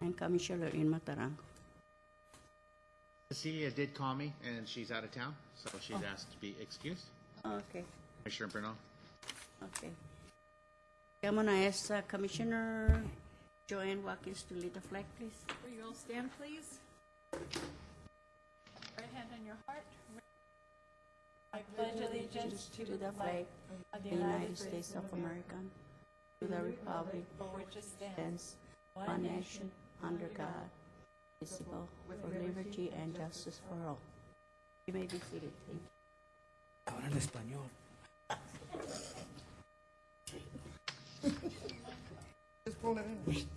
and Commissioner Irma Tarango. Cecilia did call me, and she's out of town, so she's asked to be excused. Okay, Commissioner Bernal. okay. I'm gonna ask Commissioner Joanne Watkins to lead the flag, please. Will you all stand, please? Right hand on your heart. I pledge allegiance To the flag of the United States of America, to the republic for which it stands, stands one nation, under God, visible, for liberty and justice for all. You may be seated, thank you. Ahora en español. Just pull it in.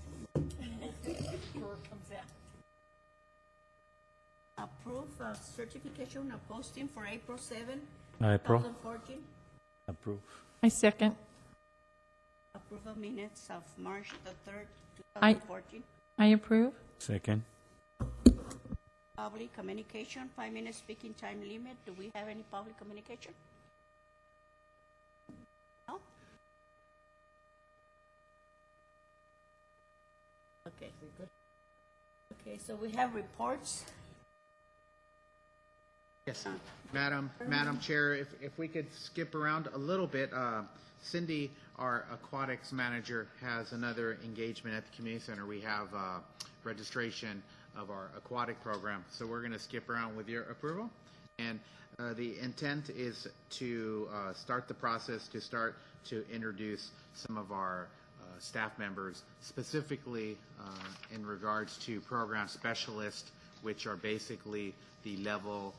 before it comes out. Approve certification of posting for April 7, I approve. 2014. Approve. I second. Approve of minutes of March the 3rd, I- 2014. I approve. Second. Public communication, 5 minutes speaking time limit. Do we have any public communication? No? Okay. Okay, so we have reports. Yes, Madam Chair, if we could skip around a little bit, Cindy, our aquatics manager, has another engagement at the community center. We have registration of our aquatic program, so we're going to skip around with your approval. And the intent is to start the process, to introduce some of our staff members, specifically in regards to program specialists, which are basically the level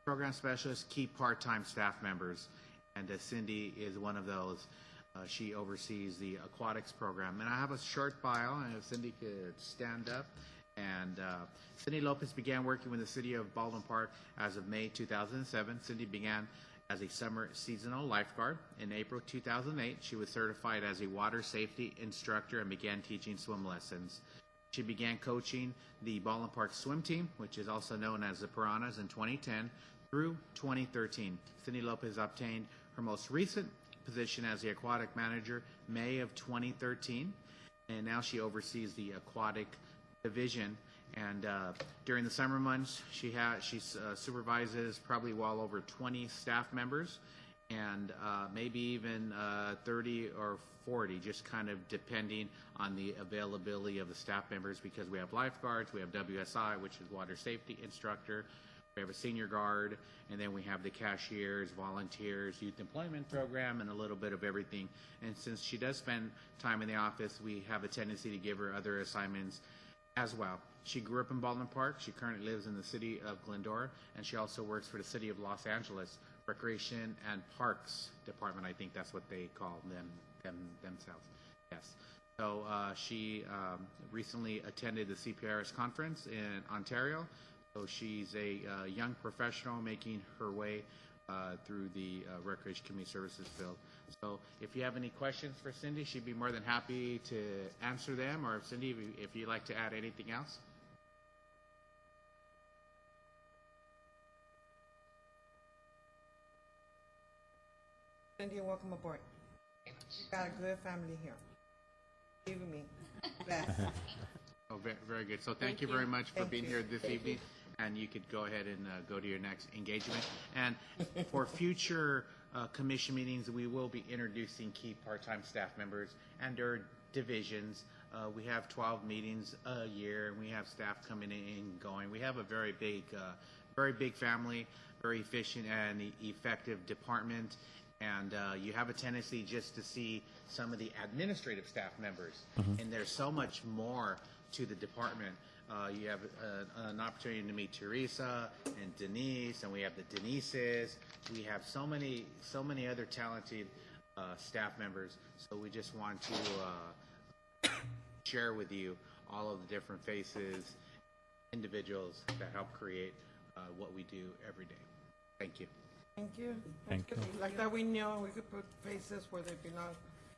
program specialists, key part-time staff members, and Cindy is one of those. She oversees the aquatics program. And I have a short bio, and if Cindy could stand up. And Cindy Lopez began working with the city of Baldwin Park as of May 2007. Cindy began as a summer seasonal lifeguard. In April 2008, she was certified as a water safety instructor and began teaching swim lessons. She began coaching the Baldwin Park swim team, which is also known as the Piranhas, in 2010 through 2013. Cindy Lopez obtained her most recent position as the aquatic manager May of 2013, and now she oversees the aquatic division. And during the summer months, she supervises probably well over 20 staff members, and maybe even 30 or 40, just kind of depending on the availability of the staff members, because we have lifeguards, we have WSI, which is water safety instructor, we have a senior guard, and then we have the cashiers, volunteers, youth employment program, and a little bit of everything. And since she does spend time in the office, we have a tendency to give her other assignments as well. She grew up in Baldwin Park. She currently lives in the city of Glendora, and she also works for the city of Los Angeles Recreation and Parks Department. I think that's what they call themselves. Yes. So she recently attended the CPRS conference in Ontario. So she's a young professional making her way through the Recreation Community Services field. So if you have any questions for Cindy, she'd be more than happy to answer them. Or if Cindy, if you'd like to add anything else. Cindy, welcome aboard. You got a good family here. Believe me. Best. Oh, very, very good. So thank you very much for being here this evening. And you could go ahead and go to your next engagement. And for future commission meetings, we will be introducing key part-time staff members and their divisions. We have 12 meetings a year, and we have staff coming in and going. We have a very big family, very efficient and effective department. And you have a tendency just to see some of the administrative staff members, and there's so much more to the department. You have an opportunity to meet Teresa and Denise, and we have the Denises. We have so many other talented staff members. So we just want to share with you all of the different faces, individuals that help create what we do every day. Thank you. Thank you. Thank you. Like that we know we could put faces where they belong.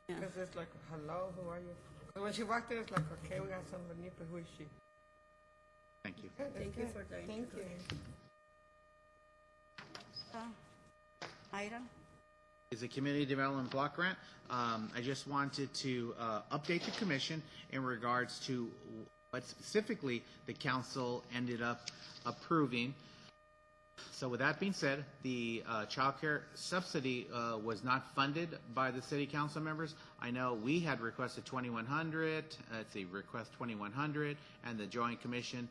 Yeah. Because it's like, hello, who are you? But when she walked in, it's like, okay, we got somebody, but who is she? Thank you. Good, that's Thank you good. for the Thank you. introduction. Item is a community development block grant. I just wanted to update the commission in regards to what specifically the council ended up approving. So with that being said, the child care subsidy was not funded by the city council members. I know we had requested 2,100, it's a request 2,100, and the Joint Commission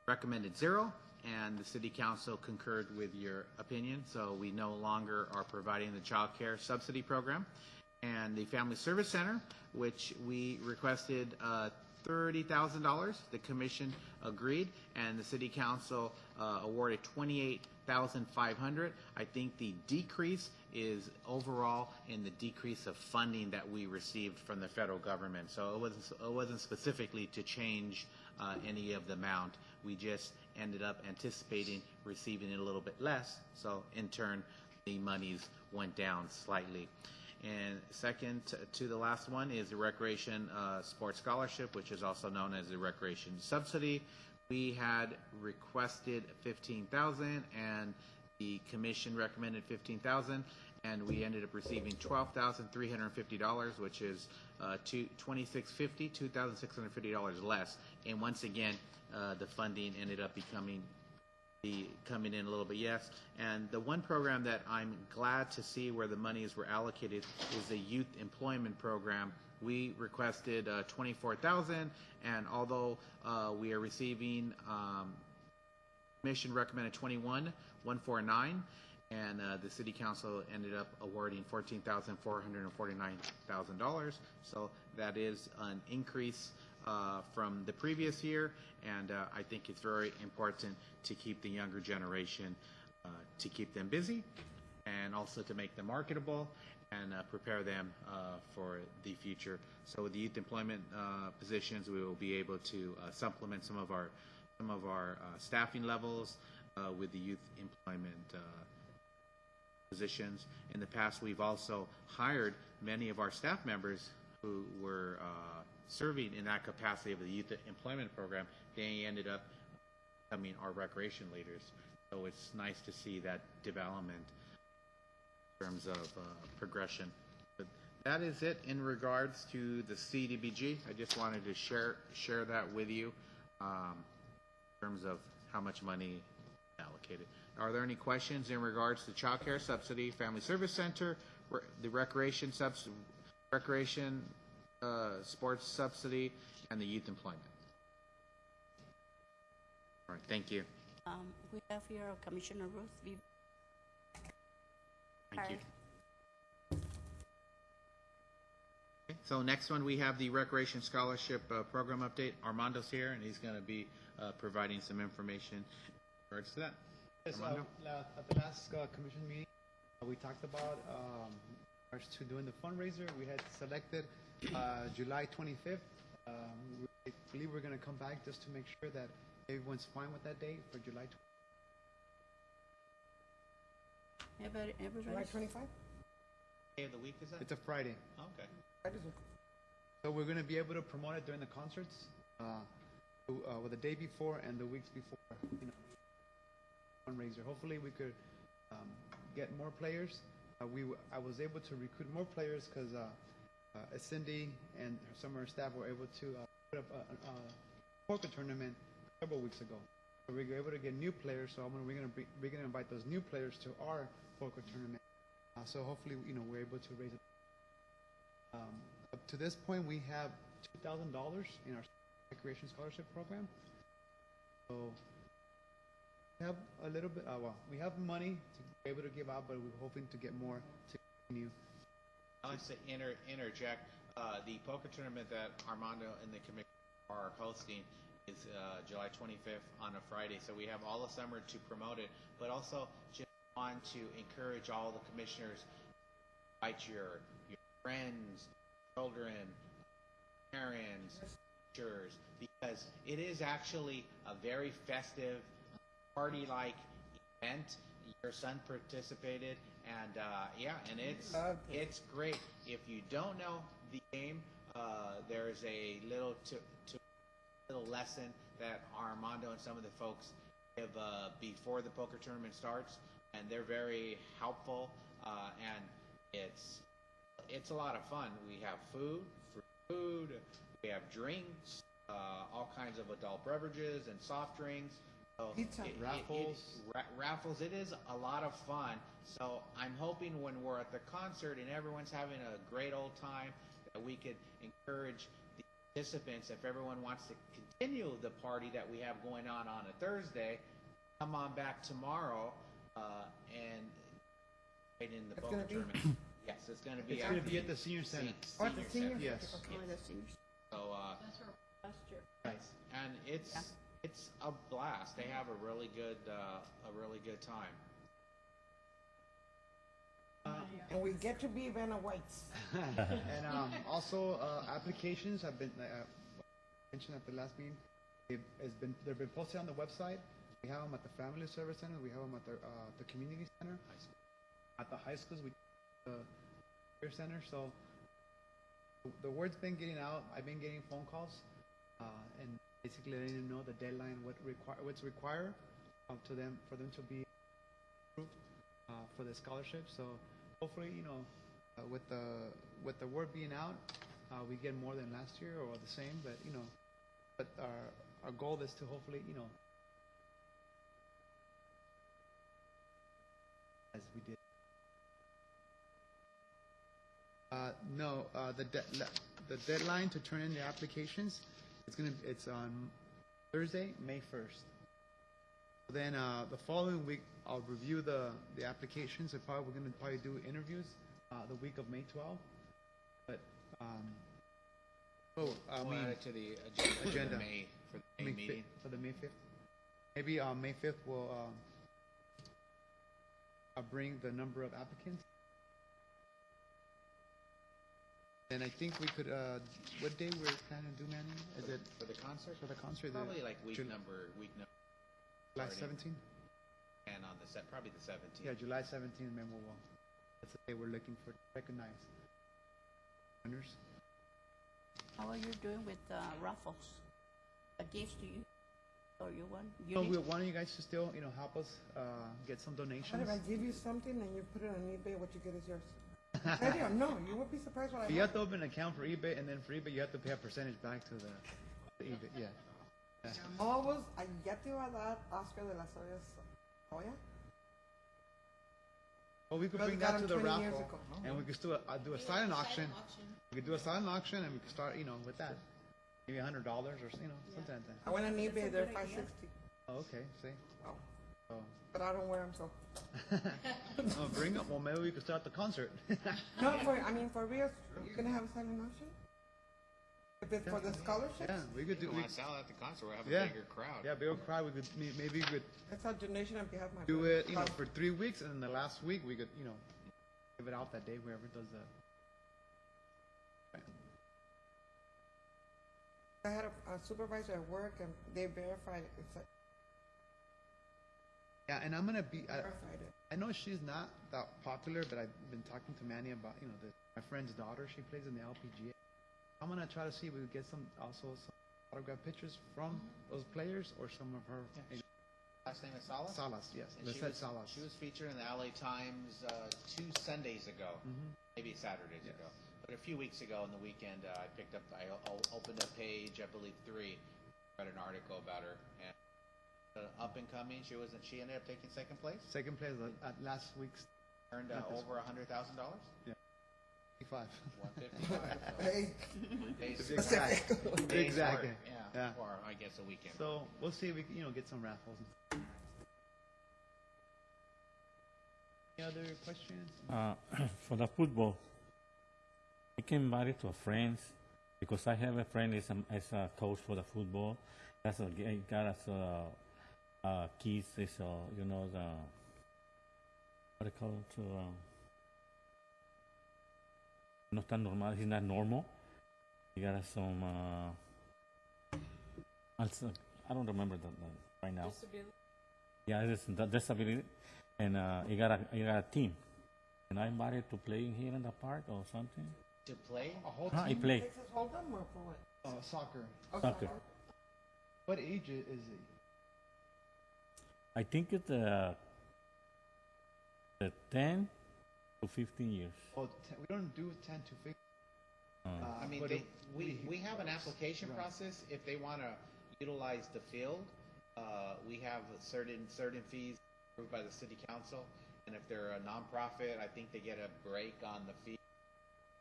recommended 0, and the city council concurred with your opinion, so we no longer are providing the child care subsidy program. And the Family Service Center, which we requested $30,000, the commission agreed, and the city council awarded $28,500. I think the decrease is overall in the decrease of funding that we received from the federal government. So it wasn't specifically to change any of the amount. We just ended up anticipating receiving it a little bit less. So in turn, the monies went down slightly. And second to the last one is the Recreation Sports Scholarship, which is also known as the Recreation Subsidy. We had requested $15,000, and the commission recommended $15,000, and we ended up receiving $12,350, which is $2,650 less. And once again, the funding ended up coming in a little bit, yes. And the one program that I'm glad to see where the monies were allocated is the Youth Employment Program. We requested $24,000, and although we are receiving commission recommended $21,149, and the city council ended up awarding $14,449,000. So that is an increase from the previous year, and I think it's very important to keep the younger generation, to keep them busy, and also to make them marketable and prepare them for the future. So with the youth employment positions, we will be able to supplement some of our staffing levels with the youth employment positions. In the past, we've also hired many of our staff members who were serving in that capacity of the youth employment program. They ended up becoming our recreation leaders. So it's nice to see that development in terms of progression. But that is it in regards to the CDBG. I just wanted to share that with you in terms of how much money allocated. Are there any questions in regards to child care subsidy, family service center, the recreation sports subsidy, and the youth employment? All right, thank you. We have here Commissioner Ruth. Thank you. Okay, so next one, we have the Recreation Scholarship Program update. Armando's here, and he's going to be providing some information in regards to that. Yes, Armando? at the last commission meeting, we talked about regards to doing the fundraiser. We had selected July 25th. I believe we're going to come back just to make sure that everyone's fine with that date for July 25th. Everybody? July 25? Day of the week, is that? It's a Friday. Okay. So we're going to be able to promote it during the concerts with the day before and the weeks before, fundraiser. Hopefully we could get more players. I was able to recruit more players because Cindy and some of her staff were able to put up a poker tournament several weeks ago. So we were able to get new players. So we're going to invite those new players to our poker tournament. So hopefully, we're able to raise it. Up to this point, we have $2,000 in our recreation scholarship program. So we have a little bit. We have money to be able to give out, but we're hoping to get more to continue. I'd like to interject. The poker tournament that Armando and the committee are hosting is July 25th on a Friday. So we have all the summer to promote it, but also just want to encourage all the commissioners to invite your friends, children, parents, teachers, because it is actually a very festive, party-like event. Your son participated, and and it's great. If you don't know the game, there's a little lesson that Armando and some of the folks give before the poker tournament starts, and they're very helpful. and it's a lot of fun. We have food, free food, we have drinks, all kinds of adult beverages and soft drinks. So Pizza. raffles. It is a lot of fun. So I'm hoping when we're at the concert and everyone's having a great old time, that we could encourage the participants, if everyone wants to continue the party that we have going on a Thursday, come on back tomorrow and right in the It's poker gonna be- tournament. Yes, it's going to be It's at going to be at the senior center. Oh, at the senior? Yes. Okay. Oh, that's yours. So, Last year. and it's a blast. They have a really good time. And we get to be Vanna Whites. And also, applications have been mentioned at the last meeting. They've been posted on the website. We have them at the Family Service Center. We have them at the community center. At the high schools, we the career center. So the word's been getting out. I've been getting phone calls, and basically letting them know the deadline, what's required to them for them to be approved for the scholarship. So hopefully, with the word being out, we get more than last year or the same. But our goal is to hopefully, as we did. No, the deadline to turn in the applications, it's on Thursday, May 1st. Then the following week, I'll review the applications. We're going to do interviews the week of May 12th. But We'll add it to the agenda for the May meeting. For the May 5th. Maybe May 5th we'll bring the number of applicants. And I think we could, what day we're planning to do, Manny? Is it For the concert? for the concert? Probably like week Jul- number July starting. 17th? And on the probably the 17th. Yeah, July 17th, Memorial. That's the day we're looking for to recognize winners. How are you doing with raffles? Gifts to you? Or you want? You So need- we want you guys to still, help us get some What donations. if I give you something and you put it on eBay, what you get is yours? Serio? No, you would be surprised what I You have. have to open an account for eBay, and then for eBay, you have to pay a percentage back to the eBay. Yeah. Always, ya te iba a dar Oscar de las Hoyas. Hoya? Well, we could Well, bring we got that to them the 20 years raffle, ago. and we could still do a silent auction. We could do a silent auction, and we could start, with that. Maybe $100 or, something like that. I went on eBay, they're $5.60. Oh, okay, see? Oh, Oh. but I don't wear them, so. Oh, bring up, well, maybe we could start the concert. No, for real, you're gonna have a silent auction? If it's for the scholarships? Yeah, we could You do, want to sell at the concert, we'll have yeah. a bigger crowd. Yeah, bigger crowd, we could, maybe we could That's a donation on behalf of my do brother. it, for 3 weeks, and then the last week, we could, give it out that day, whoever does that. I had a supervisor at work and they verified it. It's like, Yeah, and I'm gonna be, verified it. I know she's not that popular, but I've been talking to Manny about, my friend's daughter, she plays in the LPGA. I'm gonna try to see if we could get some autograph pictures from those players or some of her. Last name is Salas? Salas, yes. And Lisette Salas. She was featured in the LA Times 2 Sundays ago, maybe Saturdays Yes. ago. But a few weeks ago on the weekend, I opened a page, I believe 3, read an article about her, and up and coming. She ended up taking second place, Second place at last week's earned Not this over $100,000, 5. 155. Hey, Days Exactly. days Exactly. work, Yeah. or I guess a weekend. So we'll see if we can, get some raffles. Any other questions? For the football, I can invite it to a friends because I have a friend is a coach for the football. That's a got us kids. Is the what do you call it? No tan normal. He's not normal. He got us some. I don't remember that right now. Disability. Yeah, it's the disability, and he got a team. And I invited to play here in the park or something. To play? A whole He team? play Texas Hold'em or for what? Soccer. Oh, soccer. What age is he? I think it's the 10, to 15 years. Well, we don't do 10 to 15. I mean, but they, if we have an application Right. process. If they want to utilize the field, we have certain fees approved by the city council. And if they're a nonprofit, I think they get a break on the fee.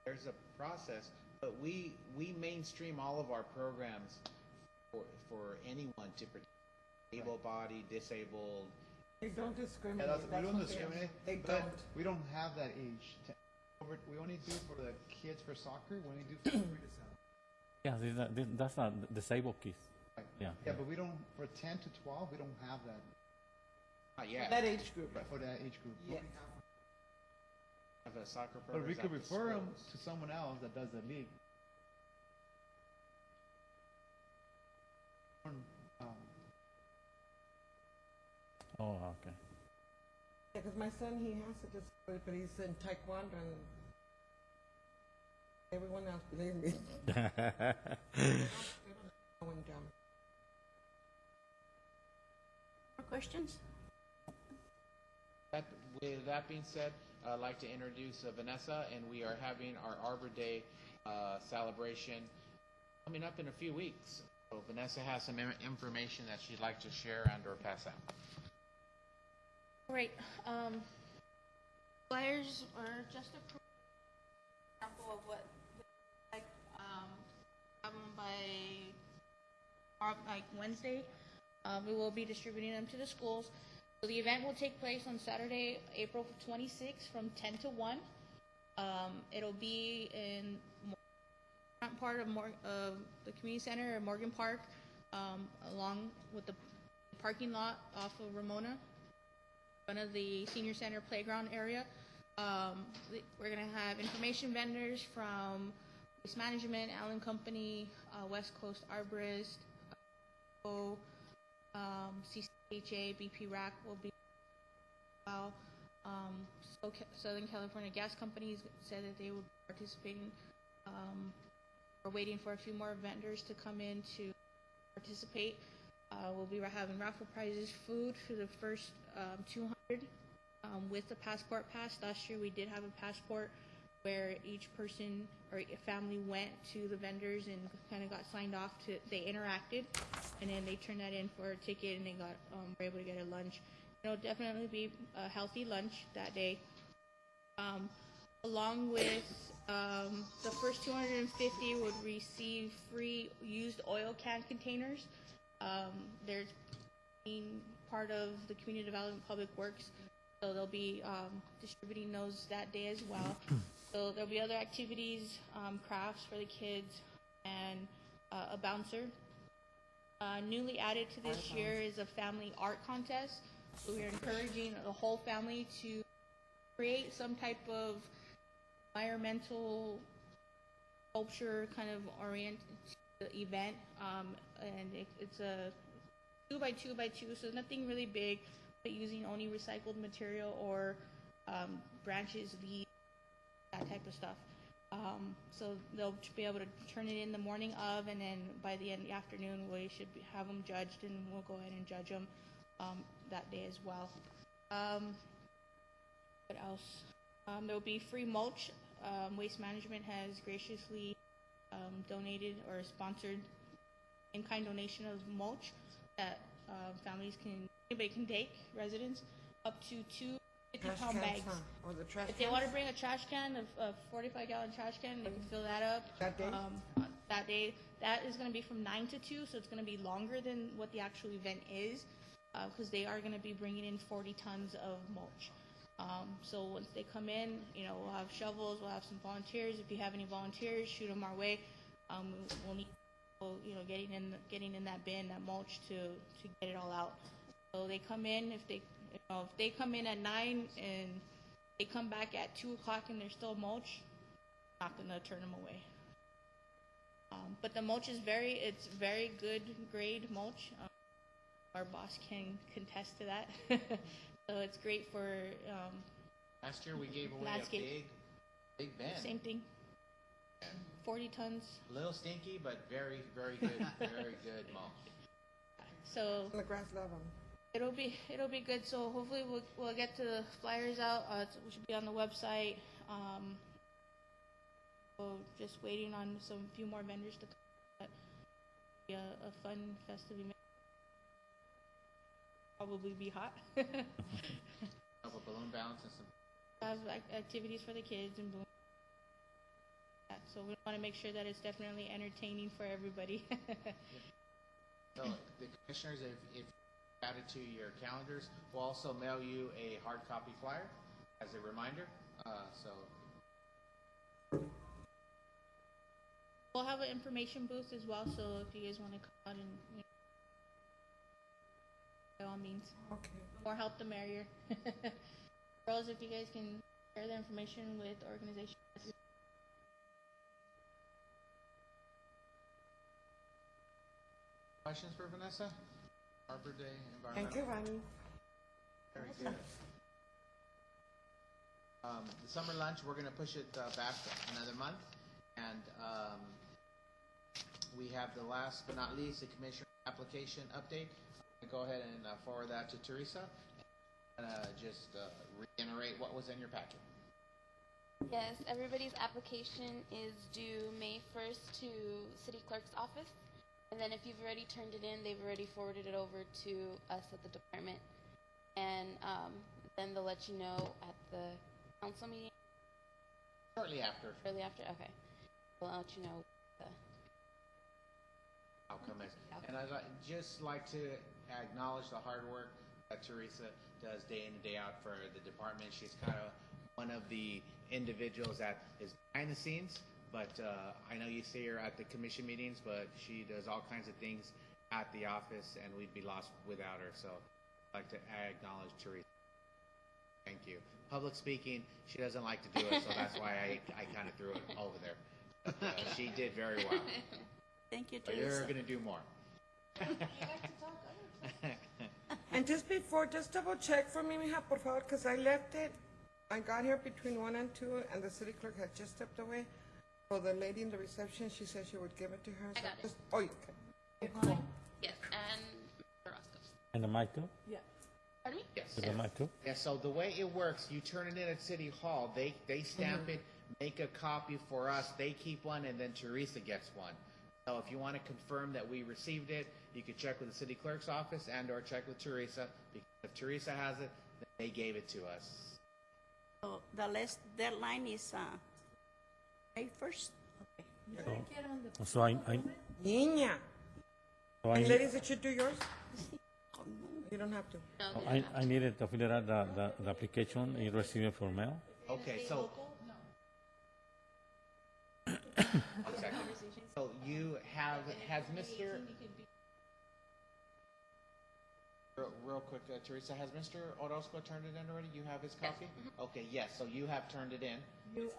There's a process, but we mainstream all of our programs for anyone to participate, able-bodied, disabled. They don't Yeah, discriminate. we That's don't what they- discriminate. They but don't. We don't have that age. We only do for the kids for soccer. We only do for 3 to 7. Yeah, that's not disabled kids. Right. Yeah. Yeah, but we don't, for 10 to 12, we don't have that. Not yet. That age group. For that age group. Yes. Have a soccer But program. we could refer them to someone else that does the league. Oh, okay. Yeah, because my son, he has a disability, but he's in taekwondo and everyone else, believe me. They don't know when jump. More questions? With that being said, I'd like to introduce Vanessa, and we are having our Arbor Day celebration coming up in a few weeks. So Vanessa has some information that she'd like to share and or pass out. Right. Flyers are just a example of what like have them by Wednesday. We will be distributing them to the schools. So the event will take place on Saturday, April 26th from 10 to 1. It'll be in front part of the community center at Morgan Park, along with the parking lot off of Ramona, front of the senior center playground area. We're going to have information vendors from Waste Management, Allen Company, West Coast Arborist, CCHA, BP RAC will be as well. Southern California Gas Companies said that they would be participating. We're waiting for a few more vendors to come in to participate. We'll be having raffle prizes, food for the first 200 with the passport pass. Last year we did have a passport where each person or a family went to the vendors and kind of got signed off to, they interacted, and then they turned that in for a ticket and they got were able to get a lunch. It'll definitely be a healthy lunch that day. Along with the first 250 would receive free used oil can containers. There's being part of the Community Development Public Works, so they'll be distributing those that day as well. So there'll be other activities, crafts for the kids, and a bouncer. Newly added to this year is a family art contest. So we're encouraging the whole family to create some type of environmental sculpture kind of oriented event, and it's a 2x2x2, so nothing really big, but using only recycled material or branches, leaves, that type of stuff. So they'll be able to turn it in the morning of, and then by the end of the afternoon, we should have them judged, and we'll go ahead and judge them that day as well. What else? There will be free mulch. Waste Management has graciously donated or sponsored in-kind donation of mulch that anybody can take, residents, up to 2 50-pound bags. Or the trash If they cans? want to bring a trash can, a 45-gallon trash can, they can fill that up. That day? That day. That is going to be from 9 to 2, so it's going to be longer than what the actual event is, because they are going to be bringing in 40 tons of mulch. So once they come in, we'll have shovels, we'll have some volunteers. If you have any volunteers, shoot them our way. We'll need people, getting in that bin, that mulch to get it all out. So they come in, if they come in at 9 and they come back at 2 o'clock and there's still mulch, I'm not gonna turn them away. But the mulch is very good grade mulch. Our boss can contest to that. So it's great for Last year we gave away landscape. a big bin. Same thing. 40 tons. A little stinky, but very, very good, very good mulch. So The grass love them. It'll be good. So hopefully we'll get to the flyers out. We should be on the website. So just waiting on some few more vendors to come. But be a fun festive event. Probably be hot. Of a balloon bounce and some. Have activities for the kids and boom. So we want to make sure that it's definitely entertaining for everybody. So the commissioners, if added to your calendars, we'll also mail you a hard copy flyer as a reminder. We'll have an information booth as well, so if you guys want to come out and, by all means, Okay. more help the merrier. Girls, if you guys can share the information with organizations. Questions for Vanessa? Arbor Day, Thank environmental. you, Ronnie. Very good. The summer lunch, we're going to push it back another month. And we have the last but not least, the commissioner application update. I'm going to go ahead and forward that to Teresa. And just reiterate what was in your packet. Yes, everybody's application is due May 1st to City Clerk's office. And then if you've already turned it in, they've already forwarded it over to us at the department. And then they'll let you know at the council meeting. Shortly after. Shortly after? Okay. We'll let you know the Outcome is. And I'd just like to acknowledge the hard work that Teresa does day in and day out for the department. She's kind of one of the individuals that is behind the scenes, but I know you see her at the commission meetings, but she does all kinds of things at the office, and we'd be lost without her. So I'd like to acknowledge Teresa. Thank you. Public speaking, she doesn't like to do it, so that's why I kind of threw it over there. But, she did very well. Thank you, But you're Teresa. going to do more. And just before, just double check for me, mija, por favor, because I left it. I got here between 1 and 2, and the city clerk had just stepped away. So the lady in the reception, she said she would give it to her. I So got it. just, oh, okay. yes, and Mr. Roscoe's. And the mic too? Pardon me? Yes. With the mic too? Yeah, so the way it works, you turn it in at City Hall, they stamp it, make a copy for us, they keep one, and then Teresa gets one. So if you want to confirm that we received it, you can check with the city clerk's office and or check with Teresa, because if Teresa has it, then they gave it to us. So the last deadline is May 1st? Okay. So I Niña. so And I, ladies, did you do yours? You don't have to. No, I needed to fill out the application and receive it for mail. Okay, so. One second. So you has Mr. Real quick, Teresa, has Mr. Orozco turned it in already? You have his copy? Okay, yes, so you have turned it in. UIN.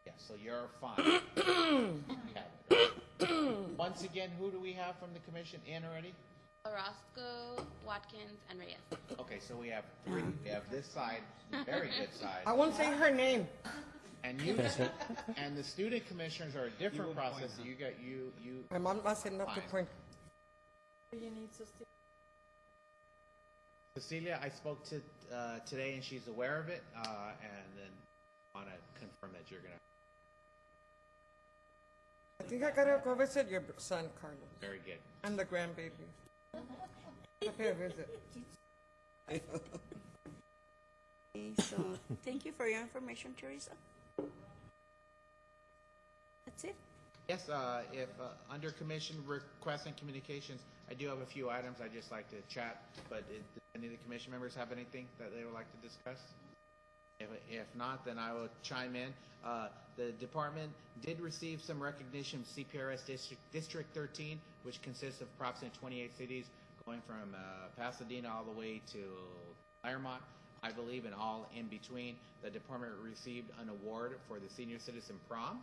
Yes, so you're fine. You have it. Once again, who do we have from the commission in already? Orozco, Watkins, and Reyes. Okay, so we have 3. We have this side, very good side. I won't say her name. And you, and the student commissioners are a different process. So you got, you. My mom must have not to Fine. point. You need to still. Cecilia, I spoke to today, and she's aware of it, and then want to confirm that you're gonna. I think I gotta go visit your son, Carlos, Very good. and the grandbabies. Okay, visit. Okay, so thank you for your information, Teresa. That's it. Yes, if under commission requests and communications, I do have a few items I'd just like to chat. But do any of the commission members have anything that they would like to discuss? If not, then I will chime in. The department did receive some recognition from CPRS District 13, which consists of approximately 28 cities going from Pasadena all the way to Claremont, I believe, and all in between. The department received an award for the Senior Citizen Prom.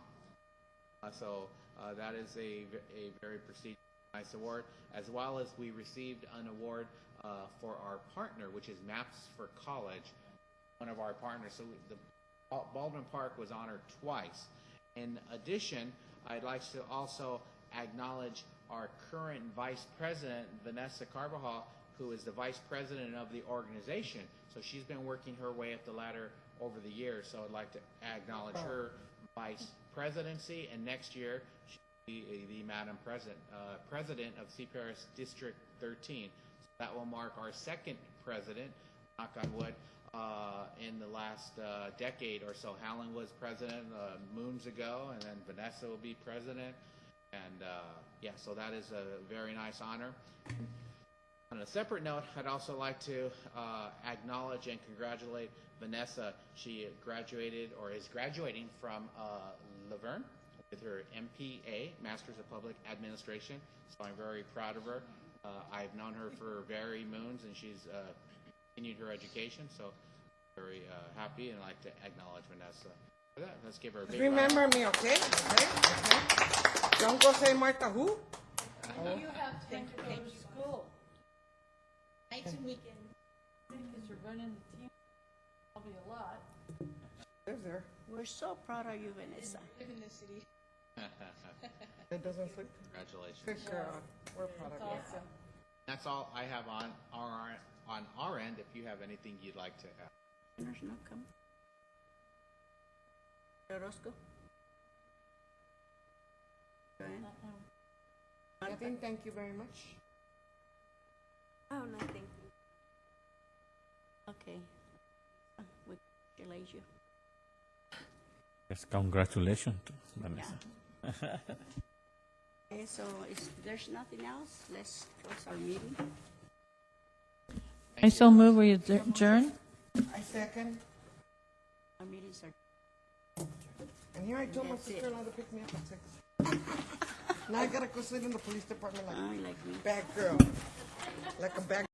So that is a very prestigious, nice award, as well as we received an award for our partner, which is Maps for College, one of our partners. So the Baldwin Park was honored twice. In addition, I'd like to also acknowledge our current Vice President, Vanessa Carbajal, who is the vice president of the organization. So she's been working her way up the ladder over the years. So I'd like to acknowledge her vice presidency, and next year she'll be the Madam President of CPRS District 13. So that will mark our second president, knock on wood, in the last decade or so. Helen was president moons ago, and then Vanessa will be president. And yeah, so that is a very nice honor. On a separate note, I'd also like to acknowledge and congratulate Vanessa. She graduated or is graduating from Laverne with her MPA, Masters of Public Administration. So I'm very proud of her. I've known her for very moons, and she's continued her education. So very happy, and I'd like to acknowledge Vanessa for that. Let's give her a big round. Remember me, okay? Okay. Don't go say Martha who? You have time to go to school. Nights and weekends. Because you're running the team, probably a lot. Lives there. We're so proud of you, Vanessa. Live in the city. It doesn't sleep. Congratulations. Good girl. We're proud of you. Awesome. That's all I have on our end. If you have anything you'd like to add. There's no come. Orozco? Joanne? Nothing, thank you very much. Oh, nothing. Okay. We congratulate you. Yes, congratulations, to Vanessa. Okay, so if there's nothing else, let's close our meeting. I so move we adjourn. I second. Our meetings are, And here I told my That's it. sister-in-law to pick me up at 6. Now I gotta go sleep in the police department like like me. bad girl. Like a bad